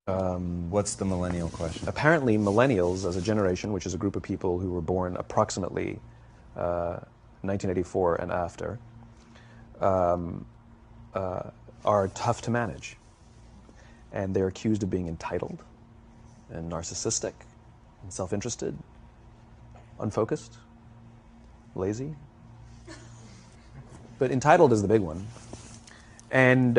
What's the millennial question? Apparently, millennials as a generation, which is a group of people who were born approximately 1984 and after, are tough to manage. And they're accused of being entitled and narcissistic and self-interested, unfocused, lazy. But entitled is the big one. And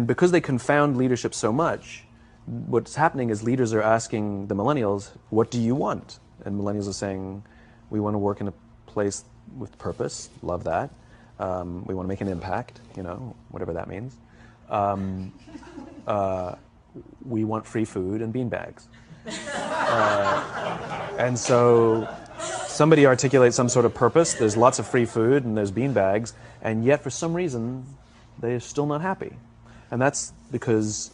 because they confound leadership so much, what's happening is leaders are asking the millennials, what do you want? And millennials are saying, we want to work in a place with purpose, love that. We want to make an impact, you know, whatever that means. We want free food and beanbags. And so somebody articulates some sort of purpose, there's lots of free food and there's beanbags, and yet for some reason, they're still not happy. And that's because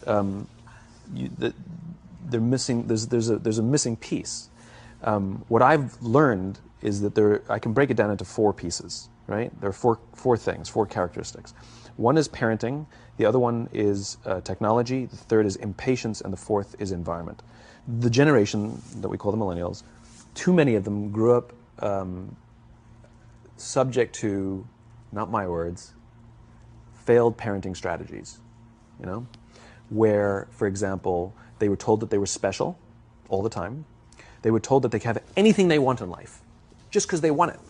they're missing, there's a missing piece. What I've learned is that I can break it down into 4 pieces, right? There are four things, 4 characteristics. One is parenting, the other one is technology, the third is impatience, and the fourth is environment. The generation that we call the millennials, too many of them grew up subject to, not my words, failed parenting strategies, you know? Where, for example, they were told that they were special all the time. They were told that they could have anything they want in life, just because they want it,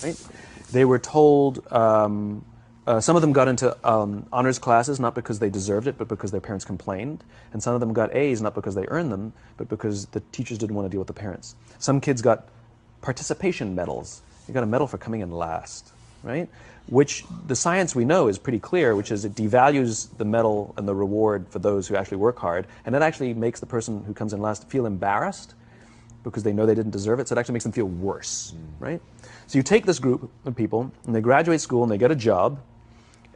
right? They were told, some of them got into honors classes, not because they deserved it, but because their parents complained. And some of them got A's, not because they earned them, but because the teachers didn't want to deal with the parents. Some kids got participation medals. You got a medal for coming in last, right? Which the science we know is pretty clear, which is it devalues the medal and the reward for those who actually work hard, and it actually makes the person who comes in last feel embarrassed because they know they didn't deserve it, so it actually makes them feel worse, right? So you take this group of people, and they graduate school, and they get a job,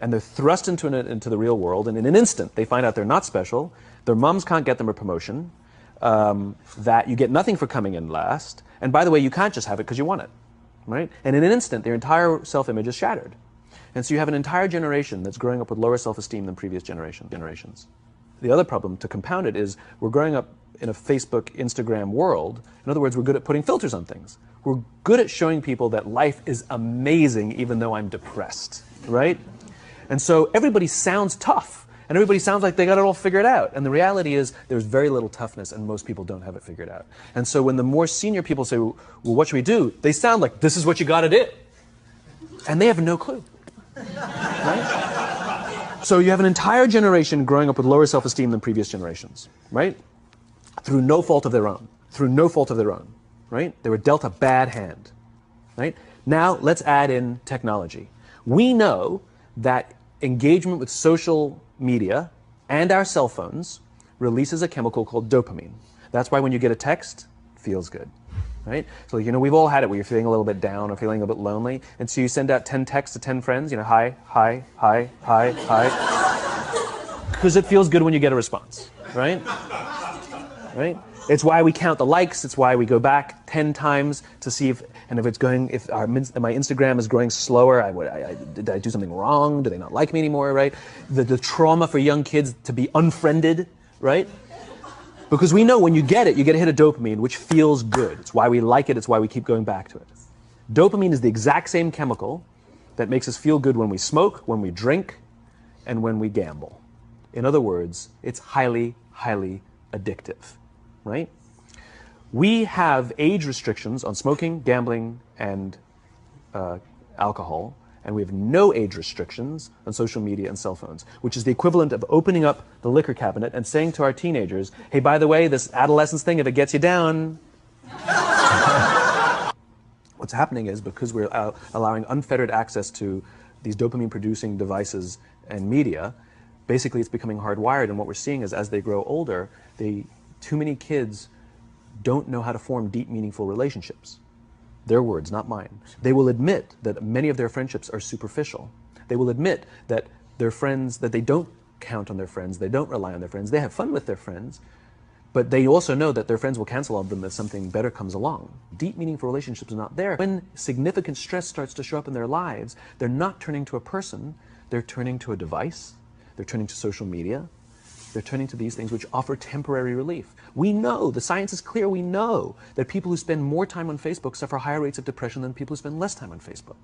and they're thrust into the real world, and in an instant, they find out they're not special, their moms can't get them a promotion, that you get nothing for coming in last, and by the way, you can't just have it because you want it, right? And in an instant, their entire self-image is shattered. And so you have an entire generation that's growing up with lower self-esteem than previous generations. The other problem, to compound it, is we're growing up in a Facebook, Instagram world. In other words, we're good at putting filters on things. We're good at showing people that life is amazing even though I'm depressed, right? And so everybody sounds tough, and everybody sounds like they got it all figured out. And the reality is there's very little toughness, and most people don't have it figured out. And so when the more senior people say, well, what should we do? They sound like, this is what you got to do. And they have no clue. Right? So you have an entire generation growing up with lower self-esteem than previous generations, right? Through no fault of their own. Through no fault of their own, right? They were dealt a bad hand, right? Now let's add in technology. We know that engagement with social media and our cell phones releases a chemical called dopamine. That's why when you get a text, it feels good. Right? So, you know, we've all had it where you're feeling a little bit down or feeling a bit lonely, and so you send out 10 texts to 10 friends, you know, hi, hi, hi, hi, hi. Because it feels good when you get a response, right? Right? It's why we count the likes, it's why we go back 10 times to see if my Instagram is growing slower, did I do something wrong? Do they not like me anymore, right? The trauma for young kids to be unfriended, right? Because we know when you get it, you get a hit of dopamine, which feels good. It's why we like it. It's why we keep going back to it. Dopamine is the exact same chemical that makes us feel good when we smoke, when we drink, and when we gamble. In other words, it's highly, highly addictive, right? We have age restrictions on smoking, gambling, and alcohol, and we have no age restrictions on social media and cell phones, which is the equivalent of opening up the liquor cabinet and saying to our teenagers, hey, by the way, this adolescence thing, if it gets you down. What's happening is because we're allowing unfettered access to these dopamine-producing devices and media, basically it's becoming hardwired, and what we're seeing is as they grow older, too many kids don't know how to form deep, meaningful relationships. Their words, not mine. They will admit that many of their friendships are superficial. They will admit that their friends, that they don't count on their friends, they don't rely on their friends, they have fun with their friends, but they also know that their friends will cancel on them if something better comes along. Deep, meaningful relationships are not there. When significant stress starts to show up in their lives, they're not turning to a person, they're turning to a device, they're turning to social media, They're turning to these things which offer temporary relief. We know, the science is clear, we know that people who spend more time on Facebook suffer higher rates of depression than people who spend less time on Facebook.